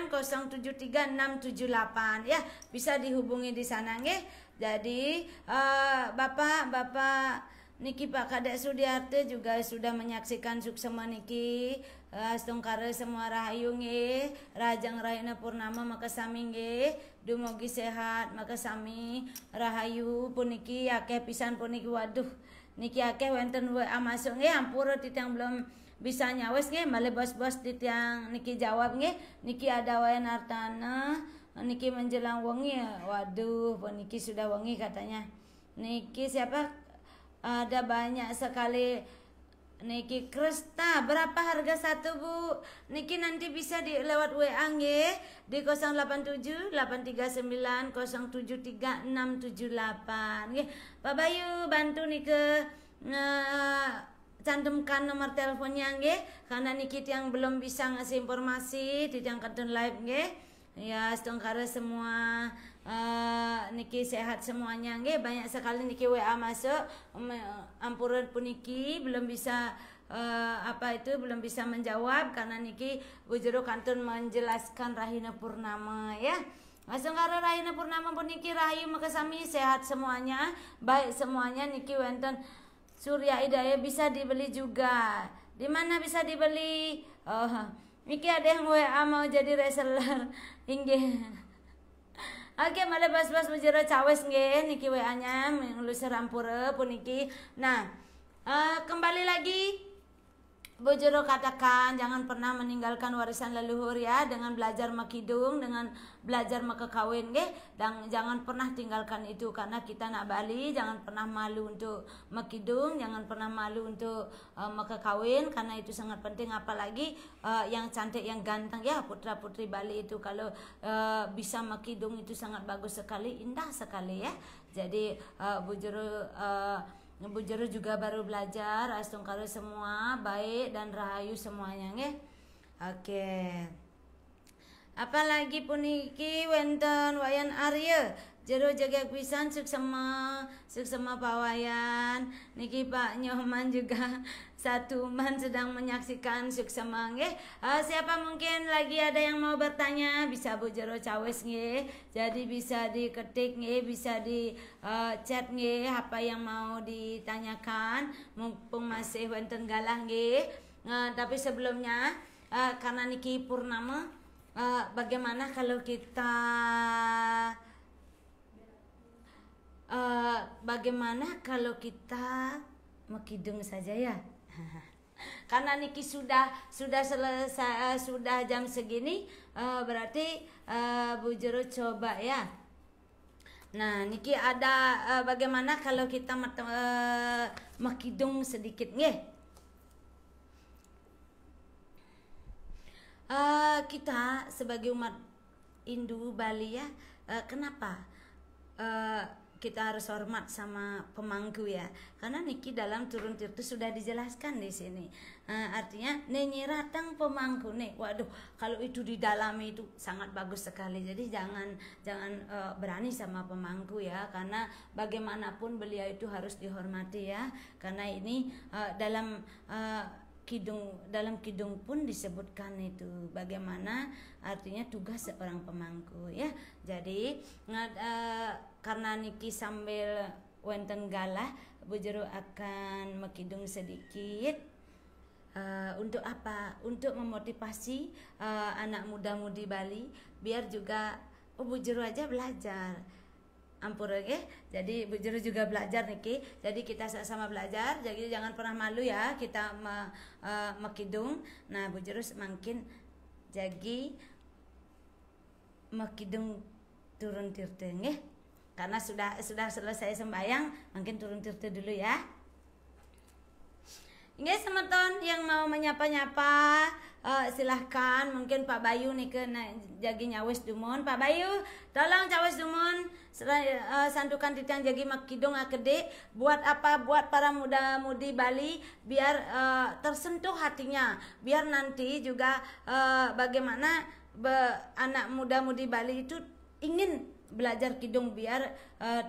073 678 ya, bisa dihubungi di sana nggih. Jadi Bapak niki Pak Kadek Sudiarte juga sudah menyaksikan suksema niki Stungkare semua rahayu nggih, Rajang Rahina Purnama maka sami nggih, dumugi sehat maka sami rahayu puniki akeh pisan puniki. Waduh, niki akeh wonten WA masuk nggih, ampura titiang belum bisa nyawes nggih, male bos-bos titiang niki jawab nggih. Niki ada wae Nartana, niki menjelang wengi. Waduh, puniki sudah wengi katanya. Niki siapa? Ada banyak sekali. Niki Krista, berapa harga satu Bu? Niki nanti bisa lewat WA nggih di 087 839 073 678 nggih. Pak Bayu bantu niki cantumkan nomor teleponnya nggih, karena niki yang belum bisa ngasih informasi di yang kartun live nggih. Ya, setengkara semua niki sehat semuanya nggih. Banyak sekali niki WA masuk, ampuran puniki belum bisa belum bisa menjawab karena niki Bujero Kantun menjelaskan Rahina Purnama ya. Langsung karo Rahina Purnama puniki rahayu makasami sehat semuanya, baik semuanya. Niki wonten Surya Hidayah bisa dibeli juga. Di mana bisa dibeli? Niki ada yang WA mau jadi reseller inggih. Oke, malah bas-bas Bujero cawes nggih niki WA-nya ngelusur ampura puniki. Nah, kembali lagi Bu Jero katakan jangan pernah meninggalkan warisan leluhur ya, dengan belajar makidung, dengan belajar makekawin nggih, dan jangan pernah tinggalkan itu karena kita nak Bali, jangan pernah malu untuk makidung, jangan pernah malu untuk makekawin karena itu sangat penting, apalagi yang cantik yang ganteng ya, putra-putri Bali itu kalau bisa makidung itu sangat bagus sekali, indah sekali ya. Jadi Bu Jero juga baru belajar, astungkara semua baik dan rahayu semuanya nggih. Oke. Apalagi puniki wonten wayan Arya. Jero jaga pisan suksema pawayan. Niki Pak Nyoman juga satu man sedang menyaksikan suksema nggih. Siapa mungkin lagi ada yang mau bertanya bisa Bu Jero cawes nggih. Jadi bisa diketik nggih, bisa di chat nggih apa yang mau ditanyakan mumpung masih wonten galah nggih. Tapi sebelumnya karena niki purnama, bagaimana kalau kita makidung saja ya. Karena niki sudah selesai, sudah jam segini, berarti Bu Jero coba ya. Nah niki ada bagaimana kalau kita makidung sedikit nggih. Kita sebagai umat Hindu Bali ya, kenapa kita harus hormat sama pemangku ya, karena niki dalam turun tirta sudah dijelaskan di sini. Artinya nenyi ratang pemangku nih, waduh kalau itu didalami itu sangat bagus sekali. Jadi jangan berani sama pemangku ya, karena bagaimanapun beliau itu harus dihormati ya, karena ini dalam kidung pun disebutkan itu bagaimana artinya tugas seorang pemangku ya. Jadi karena niki sambil wonten galah, Bu Jero akan makidung sedikit. Untuk apa? Untuk memotivasi anak muda-mudi Bali biar juga Bu Jero aja belajar. Ampun ya, jadi Bu Jero juga belajar niki. Jadi kita sama belajar. Jadi jangan pernah malu ya kita makidung. Nah Bu Jero semakin jadi makidung turun tirta nggih. Karena sudah selesai sembahyang, mungkin turun tirta dulu ya. Nggih semeton yang mau menyapa-nyapa, silahkan. Mungkin Pak Bayu nih ke jagi nyawes dumon. Pak Bayu tolong cawes dumon sandukan titiang jagi makidung akede. Buat apa? Buat para muda-mudi Bali biar tersentuh hatinya, biar nanti juga bagaimana anak muda-mudi Bali itu ingin belajar kidung biar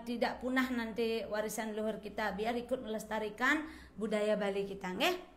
tidak punah nanti warisan leluhur kita, biar ikut melestarikan budaya Bali kita nggih.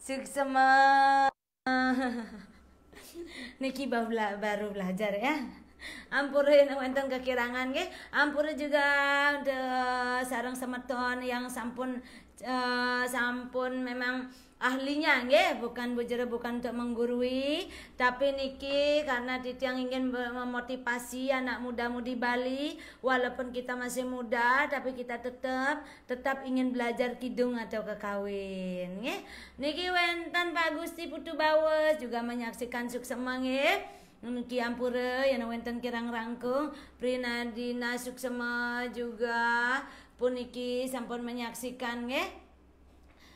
Suksema. Niki baru belajar ya. Ampurin wonten kekirangan nggih. Ampura juga sareng semeton yang sampun memang ahlinya nggih, bukan bujere, bukan untuk menggurui, tapi niki karena titiang ingin memotivasi anak muda-mudi Bali, walaupun kita masih muda tapi kita tetap ingin belajar kidung atau kekawin nggih. Niki wonten Pak Gusti Putu Bawes juga menyaksikan suksema nggih. Niki ampura yang wonten kirang rangkung Prinadina suksema juga puniki sampun menyaksikan nggih.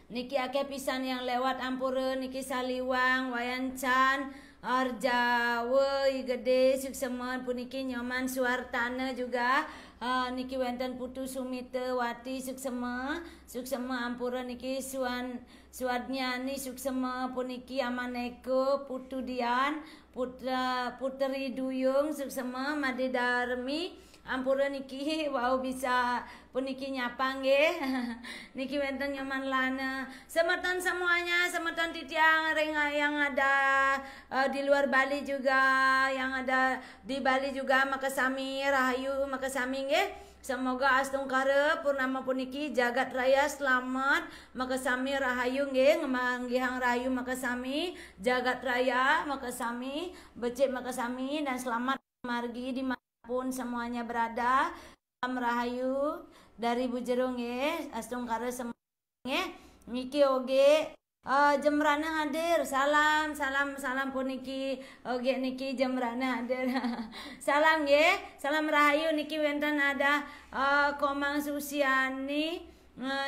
Niki akeh pisan yang lewat ampura niki Saliwang, Wayancan, Arjawa, Gede, suksema puniki Nyoman Suartana juga. Niki wonten Putu Sumita Wati suksema ampura niki Suadnyani suksema puniki Amaneko Putu Dian Putri Duyung suksema Made Darmi ampura niki wow bisa puniki nyapa nggih. Niki wonten Nyoman Lana. Semeton semuanya, semeton titiang yang ada di luar Bali juga, yang ada di Bali juga makasami rahayu makasami nggih. Semoga astungkara purnama puniki jagat raya selamat makasami rahayu nggih, ngemanggihang rahayu makasami jagat raya makasami becik makasami dan selamat margi di pun semuanya berada. Salam rahayu dari Bujero nggih, astungkara semuanya niki oge jemrana hadir. Salam puniki oge niki jemrana hadir. Salam nggih, salam rahayu niki wonten ada Komang Susiani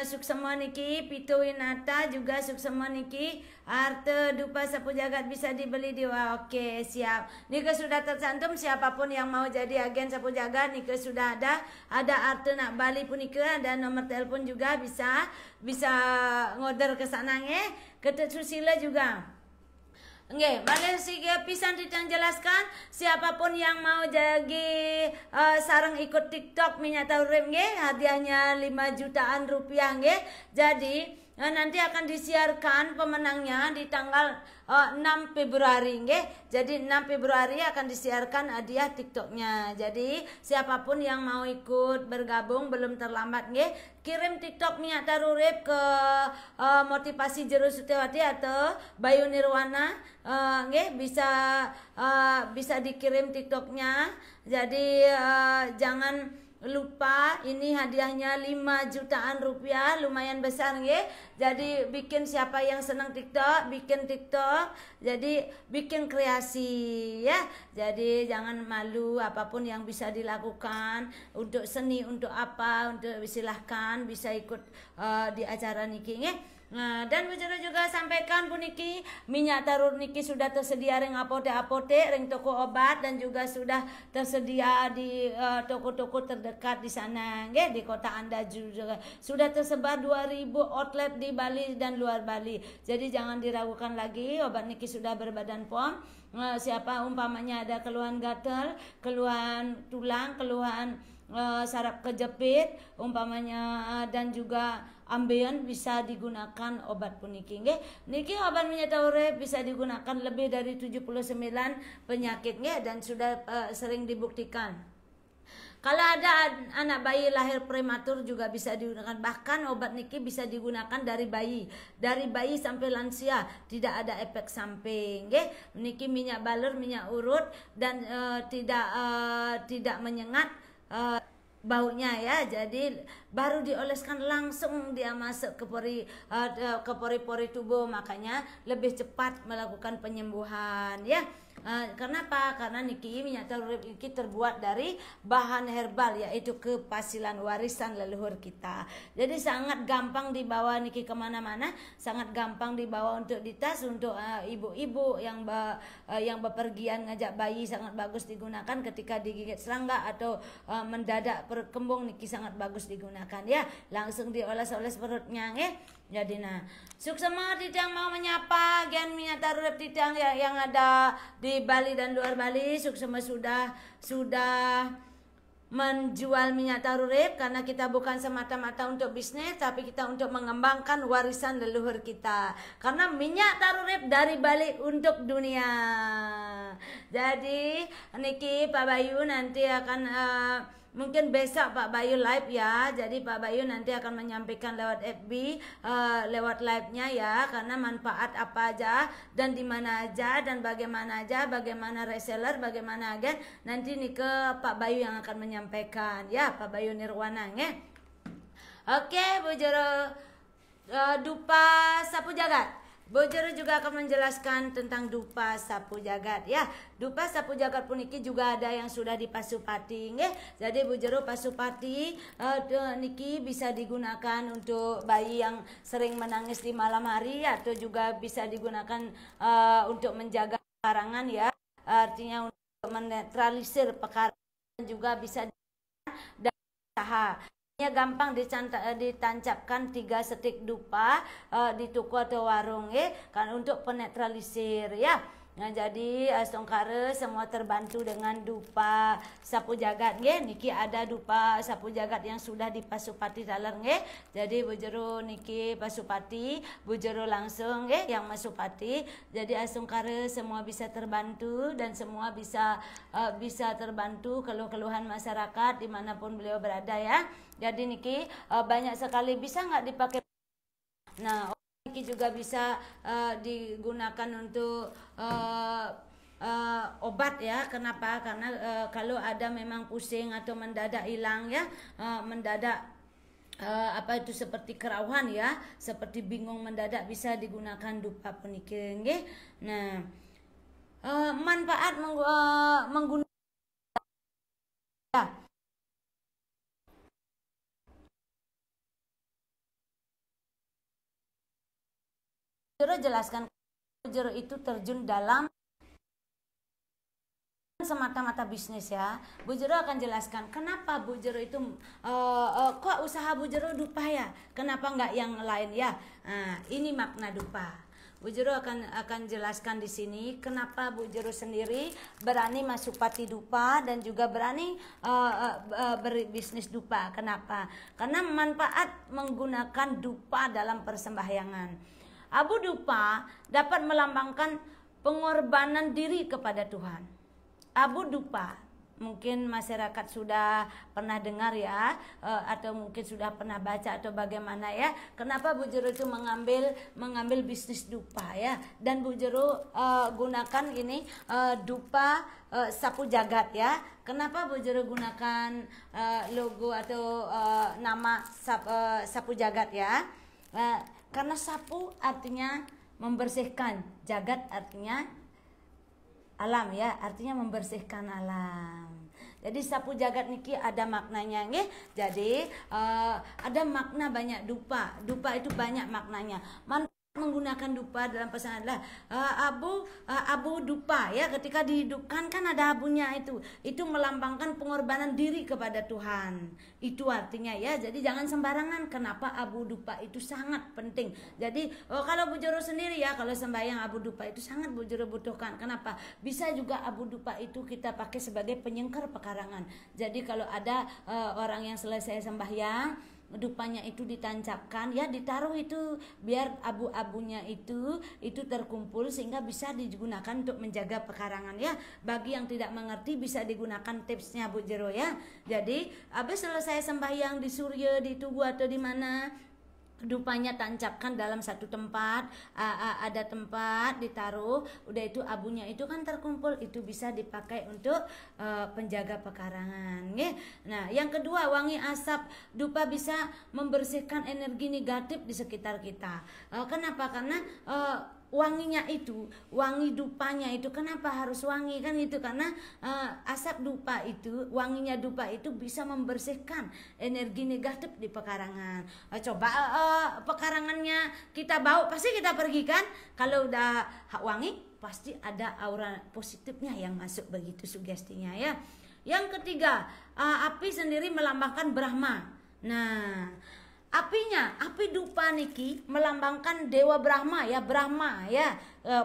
suksema niki Pitu Winata juga suksema niki Arte Dupa Sapu Jagat bisa dibeli di oke siap. Nika sudah tercantum siapapun yang mau jadi agen Sapu Jagat nika sudah ada Arte nak Bali pun nika dan nomor telepon juga bisa ngoder ke sana nggih. Ketut Susila juga. Nggih, balik sige pisan ditang jelaskan siapapun yang mau jadi sareng ikut TikTok Minyak Urip nggih, hadiahnya 5 jutaan rupiah nggih. Jadi nanti akan disiarkan pemenangnya di tanggal 6 Februari nggih. Jadi 6 Februari akan disiarkan hadiah TikToknya. Jadi siapapun yang mau ikut bergabung belum terlambat nggih. Kirim TikTok Minyak Urip ke Motivasi Jero Sutiawati atau Bayu Nirwana nggih, bisa dikirim TikToknya. Jadi jangan lupa, ini hadiahnya 5 jutaan rupiah, lumayan besar nggih. Jadi bikin siapa yang senang TikTok, bikin TikTok, jadi bikin kreasi ya. Jadi jangan malu, apapun yang bisa dilakukan untuk seni, untuk apa, untuk silahkan bisa ikut di acara niki nggih. Nah, dan bujur juga sampaikan puniki minyak tarur niki sudah tersedia ring apotek-apotek, ring toko obat, dan juga sudah tersedia di toko-toko terdekat di sana, nggih, di kota Anda juga. Sudah tersebar 2000 outlet di Bali dan luar Bali. Jadi jangan diragukan lagi, obat niki sudah berbadan POM. Siapa umpamanya ada keluhan gatal, keluhan tulang, keluhan saraf kejepit umpamanya, dan juga ambeien, bisa digunakan obat puniki nggih. Niki obat minyak taurep bisa digunakan lebih dari 79 penyakit nggih, dan sudah sering dibuktikan. Kalau ada anak bayi lahir prematur juga bisa digunakan. Bahkan obat niki bisa digunakan dari bayi sampai lansia, tidak ada efek samping nggih. Niki minyak balur, minyak urut, dan tidak menyengat baunya ya. Jadi baru dioleskan langsung dia masuk ke pori-pori tubuh, makanya lebih cepat melakukan penyembuhan ya. Kenapa? Karena niki minyak taurep ini terbuat dari bahan herbal, yaitu kepasilan warisan leluhur kita. Jadi sangat gampang dibawa niki kemana-mana, sangat gampang dibawa untuk di tas, untuk ibu-ibu yang bepergian ngajak bayi, sangat bagus digunakan ketika digigit serangga atau mendadak perut kembung, niki sangat bagus digunakan ya. Langsung dioles-oles perutnya ya. Jadi suksema titang mau menyapa gen minyak taurep titang yang ada di Bali dan luar Bali. Suksema sudah menjual minyak taurep, karena kita bukan semata-mata untuk bisnis, tapi kita untuk mengembangkan warisan leluhur kita. Karena minyak taurep dari Bali untuk dunia. Jadi niki Pak Bayu nanti akan mungkin besok Pak Bayu live ya. Jadi Pak Bayu nanti akan menyampaikan lewat FB, lewat live-nya ya. Karena manfaat apa aja dan di mana aja dan bagaimana aja, bagaimana reseller, bagaimana agen, nanti nih ke Pak Bayu yang akan menyampaikan ya, Pak Bayu Nirwana ya. Oke, Bu Jero dupa sapu jagat. Bu Jero juga akan menjelaskan tentang dupa sapu jagat ya. Dupa sapu jagat puniki juga ada yang sudah dipasupati nggih. Jadi Bu Jero pasupati niki bisa digunakan untuk bayi yang sering menangis di malam hari, atau juga bisa digunakan untuk menjaga pekarangan ya. Artinya untuk menetralisir pekarangan, juga bisa dan usaha. Gampang ditancapkan 3 setik dupa di toko atau warung kan untuk penetralisir ya. Nah, jadi Songkare semua terbantu dengan dupa sapu jagat nggih. Niki ada dupa sapu jagat yang sudah dipasupati taler nggih. Jadi Bu Jero niki pasupati, Bu Jero langsung nggih yang masupati. Jadi Songkare semua bisa terbantu, dan semua bisa terbantu keluhan masyarakat dimanapun beliau berada ya. Jadi niki banyak sekali, bisa nggak dipakai. Nah, niki juga bisa digunakan untuk obat ya. Kenapa? Karena kalau ada memang pusing atau mendadak hilang ya, mendadak apa itu seperti kerauhan ya, seperti bingung mendadak, bisa digunakan dupa puniki nggih. Nah, manfaat menggunakan Jero jelaskan, Jero itu terjun dalam semata-mata bisnis ya. Bu Jero akan jelaskan kenapa Bu Jero itu kok usaha Bu Jero dupa ya, kenapa nggak yang lain ya. Nah, ini makna dupa. Bu Jero akan jelaskan di sini kenapa Bu Jero sendiri berani masupati dupa dan juga berani berbisnis dupa. Kenapa? Karena manfaat menggunakan dupa dalam persembahyangan. Abu dupa dapat melambangkan pengorbanan diri kepada Tuhan. Abu dupa mungkin masyarakat sudah pernah dengar ya, atau mungkin sudah pernah baca atau bagaimana ya, kenapa Bu Jero itu mengambil bisnis dupa ya. Dan Bu Jero gunakan ini dupa sapu jagat ya. Kenapa Bu Jero gunakan logo atau nama sapu jagat ya? Karena sapu artinya membersihkan, jagat artinya alam ya, artinya membersihkan alam. Jadi sapu jagat niki ada maknanya nggih. Jadi ada makna banyak dupa. Dupa itu banyak maknanya. Menggunakan dupa dalam pesan adalah abu dupa ya, ketika dihidupkan kan ada abunya, itu melambangkan pengorbanan diri kepada Tuhan, itu artinya ya. Jadi jangan sembarangan. Kenapa abu dupa itu sangat penting. Jadi kalau Bu Jero sendiri ya, kalau sembahyang abu dupa itu sangat Bu Jero butuhkan. Kenapa? Bisa juga abu dupa itu kita pakai sebagai penyengkar pekarangan. Jadi kalau ada orang yang selesai sembahyang, dupanya itu ditancapkan ya, ditaruh itu biar abu-abunya itu terkumpul sehingga bisa digunakan untuk menjaga pekarangan ya. Bagi yang tidak mengerti bisa digunakan tipsnya Bu Jero ya. Jadi habis selesai sembahyang di surya, di tugu atau di mana, dupanya tancapkan dalam satu tempat, ada tempat ditaruh, udah itu abunya itu kan terkumpul, itu bisa dipakai untuk penjaga pekarangan ya. Nah yang kedua, wangi asap dupa bisa membersihkan energi negatif di sekitar kita. Kenapa? Karena wanginya itu, wangi dupanya itu, kenapa harus wangi kan itu? Karena asap dupa itu, wanginya dupa itu bisa membersihkan energi negatif di pekarangan. Coba pekarangannya kita bau, pasti kita pergi kan. Kalau udah wangi pasti ada aura positifnya yang masuk, begitu sugestinya ya. Yang ketiga, api sendiri melambangkan Brahma. Nah api dupa niki melambangkan Dewa Brahma ya,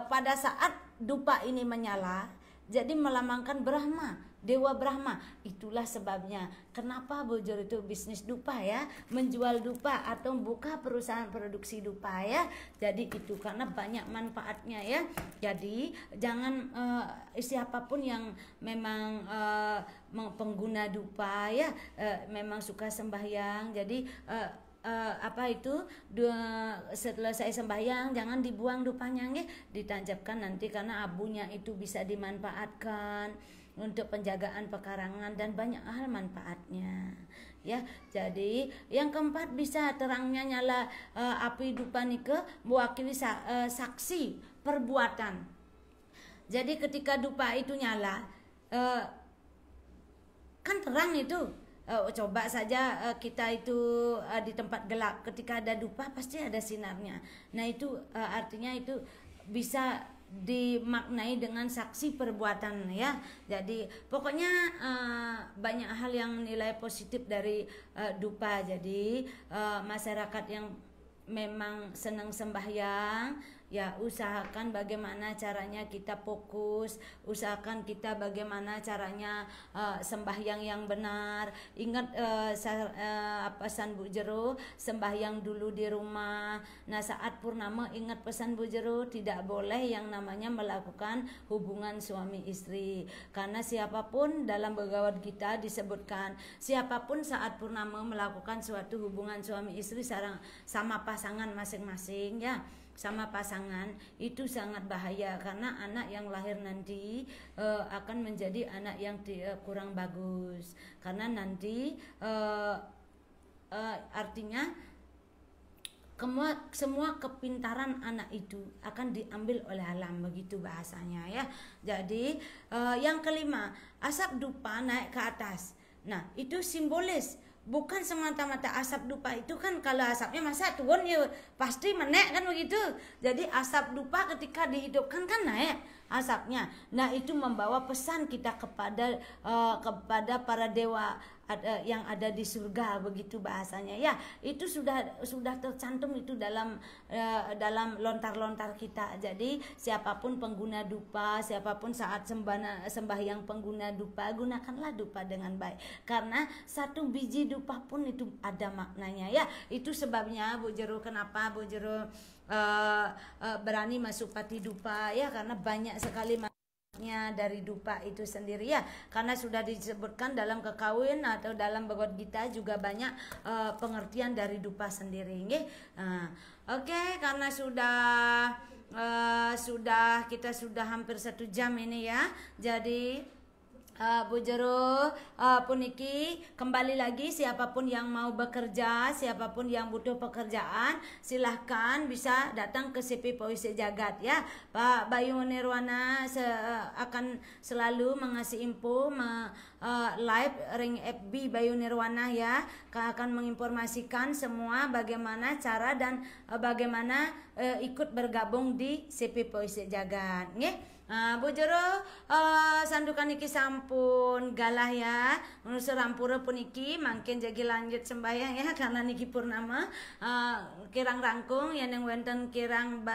pada saat dupa ini menyala, jadi melambangkan Brahma, Dewa Brahma. Itulah sebabnya kenapa Bu Jero itu bisnis dupa ya, menjual dupa atau buka perusahaan produksi dupa ya. Jadi itu karena banyak manfaatnya ya. Jadi jangan siapapun yang memang pengguna dupa ya, memang suka sembahyang, jadi setelah saya sembahyang jangan dibuang dupanya nggih, ditancapkan nanti karena abunya itu bisa dimanfaatkan untuk penjagaan pekarangan dan banyak hal manfaatnya ya. Jadi yang keempat, bisa terangnya nyala api dupa nika mewakili saksi perbuatan. Jadi ketika dupa itu nyala kan terang itu. Coba saja kita itu di tempat gelap, ketika ada dupa pasti ada sinarnya. Nah itu artinya itu bisa dimaknai dengan saksi perbuatan ya. Jadi pokoknya banyak hal yang nilai positif dari dupa. Jadi masyarakat yang memang senang sembahyang ya, usahakan bagaimana caranya kita fokus, usahakan kita bagaimana caranya sembahyang yang benar. Ingat pesan Bu Jero, sembahyang dulu di rumah. Nah saat purnama ingat pesan Bu Jero, tidak boleh yang namanya melakukan hubungan suami istri, karena siapapun dalam Bhagavad Gita disebutkan, siapapun saat purnama melakukan suatu hubungan suami istri sama pasangan masing-masing ya, sama pasangan, itu sangat bahaya karena anak yang lahir nanti akan menjadi anak yang kurang bagus, karena nanti artinya semua kepintaran anak itu akan diambil oleh alam, begitu bahasanya ya. Jadi yang kelima, asap dupa naik ke atas. Nah itu simbolis, bukan semata-mata asap dupa itu kan, kalau asapnya masa turun ya pasti menaik kan begitu. Jadi asap dupa ketika dihidupkan kan naik asapnya. Nah itu membawa pesan kita kepada para dewa yang ada di surga, begitu bahasanya ya. Itu sudah tercantum itu dalam lontar-lontar kita. Jadi siapapun pengguna dupa, siapapun saat sembahyang pengguna dupa, gunakanlah dupa dengan baik, karena satu biji dupa pun itu ada maknanya ya. Itu sebabnya Bu Jero, kenapa Bu Jero berani masuk pati dupa ya, karena banyak sekali dari dupa itu sendiri ya, karena sudah disebutkan dalam kekawin atau dalam Bhagavad Gita juga banyak pengertian dari dupa sendiri nggih. Oke, karena kita sudah hampir 1 jam ini ya, jadi Bu Jero puniki kembali lagi, siapapun yang mau bekerja, siapapun yang butuh pekerjaan, silahkan bisa datang ke CP Puisi Jagat ya. Pak Bayu Nirwana akan selalu mengasih info live ring FB Bayu Nirwana ya, akan menginformasikan semua bagaimana cara dan bagaimana ikut bergabung di CP Puisi Jagat nggih. Bu Jero sandukan iki sampun galah ya, menurut rampura puniki mangkin jagi lanjut sembahyang ya, karena niki purnama kirang rangkung yang wonten kirang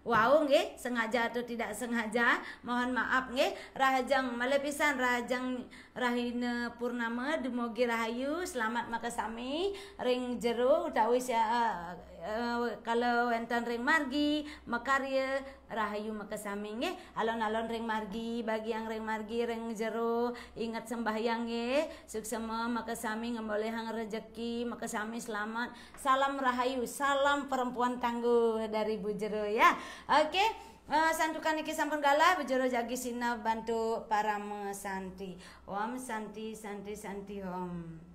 wow nggih, sengaja atau tidak sengaja mohon maaf nggih. Rahajang malepisan rahajang rahina purnama dumugi rahayu selamat makasami ring jero utawi kalau wonten ring margi makarya rahayu makasami nggih. Alon-alon ring margi, bagi yang ring margi ring jero ingat sembahyang nggih, suksema makasami ngembolehang rezeki makasami selamat. Salam rahayu, salam perempuan tangguh dari Bu Jero ya. Oke, sandukan iki sampun galah, Bu Jero jagi sina bantu para mesanti. Om santi santi santi om.